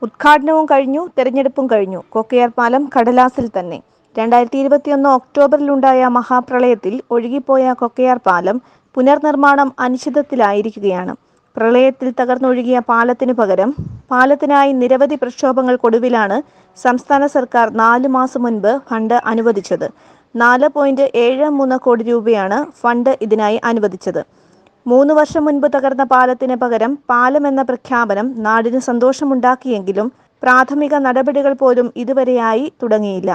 ഉദ്ഘാടനവും കഴിഞ്ഞു, തെരഞ്ഞെടുപ്പും കഴിഞ്ഞു. കൊക്കയാർ പാലം കടലാസിൽ തന്നെ. 2021 ഒക്ടോബറിലുണ്ടായ മഹാപ്രളയത്തിൽ ഒഴുകിപ്പോയ കൊക്കയാർ പാലം പുനർനിർമ്മാണം അനിശ്ചിതത്വത്തിലായിരിക്കുകയാണ്. പ്രളയത്തിൽ തകർന്നൊഴുകിയ പാലത്തിനു പകരം പാലത്തിനായി നിരവധി പ്രക്ഷോഭങ്ങൾക്കൊടുവിലാണ് സംസ്ഥാന സർക്കാർ 4 മാസം മുൻപ് ഫണ്ട് അനുവദിച്ചത്. 4.73 കോടി രൂപയാണ് ഫണ്ട് ഇതിനായി അനുവദിച്ചത്. 3 വർഷം മുൻപ് തകർന്ന പാലത്തിന് പകരം പാലം എന്ന പ്രഖ്യാപനം നാടിന് സന്തോഷമുണ്ടാക്കിയെങ്കിലും പ്രാഥമിക നടപടികൾ പോലും ഇതുവരെയായി തുടങ്ങിയില്ല.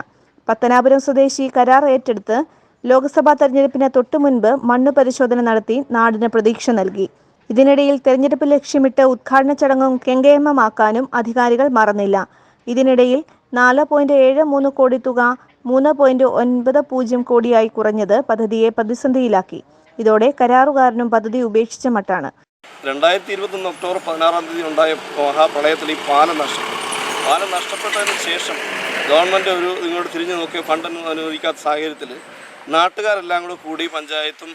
പത്തനാപുരം സ്വദേശി കരാർ ഏറ്റെടുത്ത് ലോക്സഭാ തെരഞ്ഞെടുപ്പിന് തൊട്ടുമുൻപ് മണ്ണ് പരിശോധന നടത്തി നാടിന് പ്രതീക്ഷ നൽകി. ഇതിനിടയിൽ തെരഞ്ഞെടുപ്പ് ലക്ഷ്യമിട്ട് ഉദ്ഘാടന ചടങ്ങും കെങ്കേമമാക്കാനും അധികാരികൾ മറന്നില്ല. ഇതിനിടയിൽ 4.73 കോടി തുക 3.90 കോടിയായി കുറഞ്ഞത് പദ്ധതിയെ പ്രതിസന്ധിയിലാക്കി. ഇതോടെ കരാറുകാരനും പദ്ധതി ഉപേക്ഷിച്ച മട്ടാണ്. 2021 ഒക്ടോബർ 16 ഉണ്ടായ മഹാപ്രളയത്തിൽ ഈ പാലം നഷ്ടപ്പെട്ടു. പാലം നഷ്ടപ്പെട്ടതിന് ശേഷം ഗവൺമെൻറ് ഇങ്ങോട്ട് തിരിഞ്ഞു നോക്കിയ ഫണ്ടൊന്നും അനുവദിക്കാത്ത സാഹചര്യത്തിൽ നാട്ടുകാരെല്ലാം കൂടി പഞ്ചായത്തും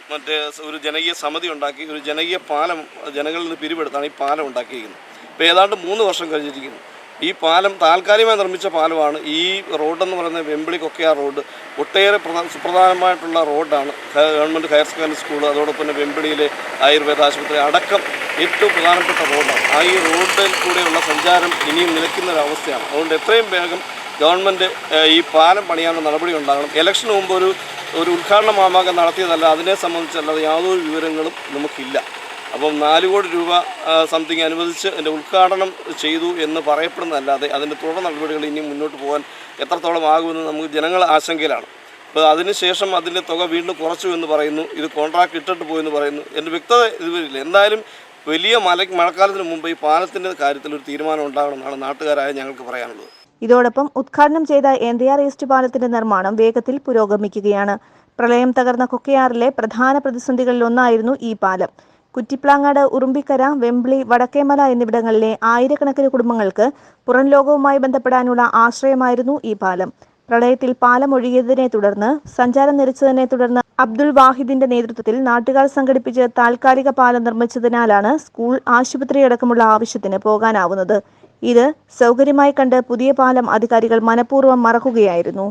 ഒരു ജനകീയ സമിതി ഉണ്ടാക്കി ഒരു ജനകീയ പാലം ജനങ്ങളിൽ നിന്ന് പിരിവെടുത്താണ് ഈ പാലം ഉണ്ടാക്കിയിരിക്കുന്നത്. ഇപ്പോൾ ഏതാണ്ട് 3 വർഷം കഴിഞ്ഞിരിക്കുന്നു. ഈ പാലം താൽക്കാലികമായി നിർമ്മിച്ച പാലമാണ്. ഈ റോഡെന്ന് പറയുന്നത് വെമ്പിളി കൊക്കയാർ റോഡ് ഒട്ടേറെ സുപ്രധാനമായിട്ടുള്ള റോഡാണ്. ഗവൺമെൻറ് ഹയർ സെക്കൻഡറി സ്കൂൾ, അതോടൊപ്പം തന്നെ വെമ്പിളിയിലെ ആയുർവേദ ആശുപത്രി അടക്കം ഏറ്റവും പ്രധാനപ്പെട്ട റോഡാണ്. ഈ റോഡിൽ കൂടെയുള്ള സഞ്ചാരം ഇനിയും നിലയ്ക്കുന്ന ഒരു അവസ്ഥയാണ്. അതുകൊണ്ട് എത്രയും വേഗം ഗവൺമെൻറ് ഈ പാലം പണിയാനുള്ള നടപടി ഉണ്ടാകണം. ഇലക്ഷന് മുമ്പ് ഒരു ഉദ്ഘാടന മാമാങ്കം നടത്തിയതല്ല, അതിനെ സംബന്ധിച്ചല്ലാതെ യാതൊരു വിവരങ്ങളും നമുക്കില്ല. അപ്പം 4 കോടി രൂപ സംതിങ് അനുവദിച്ച് അതിൻ്റെ ഉദ്ഘാടനം ചെയ്തു എന്ന് പറയപ്പെടുന്നതല്ലാതെ അതിൻ്റെ തുടർ നടപടികൾ ഇനി മുന്നോട്ട് പോകാൻ എത്രത്തോളം ആകുമെന്ന് നമുക്ക് ജനങ്ങൾ ആശങ്കയിലാണ്. അപ്പോൾ അതിനുശേഷം അതിൻ്റെ തുക വീണ്ടും കുറച്ചു എന്ന് പറയുന്നു. ഇത് കോൺട്രാക്ട് ഇട്ടിട്ട് പോയെന്ന് പറയുന്നു. എൻ്റെ വ്യക്തത ഇതുവരില്ല. എന്തായാലും വലിയ മഴക്കാലത്തിന് മുമ്പ് ഈ പാലത്തിൻ്റെ കാര്യത്തിൽ ഒരു തീരുമാനം ഉണ്ടാകണമെന്നാണ് നാട്ടുകാരായ ഞങ്ങൾക്ക് പറയാനുള്ളത്. ഇതോടൊപ്പം ഉദ്ഘാടനം ചെയ്ത NDR ഈസ്റ്റ് പാലത്തിന്റെ നിർമ്മാണം വേഗത്തിൽ പുരോഗമിക്കുകയാണ്. പ്രളയം തകർന്ന കൊക്കയാറിലെ പ്രധാന പ്രതിസന്ധികളിലൊന്നായിരുന്നു ഈ പാലം. കുറ്റിപ്ലാങ്ങാട്, ഉറുമ്പിക്കര, വെമ്പിളി, വടക്കേമല എന്നിവിടങ്ങളിലെ ആയിരക്കണക്കിന് കുടുംബങ്ങൾക്ക് പുറം ലോകവുമായി ബന്ധപ്പെടാനുള്ള ആശ്രയമായിരുന്നു ഈ പാലം. പ്രളയത്തിൽ പാലം ഒഴുകിയതിനെ തുടർന്ന് സഞ്ചാരം നിലച്ചതിനെ തുടർന്ന് അബ്ദുൾ വാഹിദിന്റെ നേതൃത്വത്തിൽ നാട്ടുകാർ സംഘടിപ്പിച്ച് താൽക്കാലിക പാലം നിർമ്മിച്ചതിനാലാണ് സ്കൂൾ, ആശുപത്രി അടക്കമുള്ള ആവശ്യത്തിന് പോകാനാവുന്നത്. ഇത് സൗകര്യമായി കണ്ട് പുതിയ പാലം അധികാരികൾ മനഃപൂർവ്വം മറക്കുകയായിരുന്നു.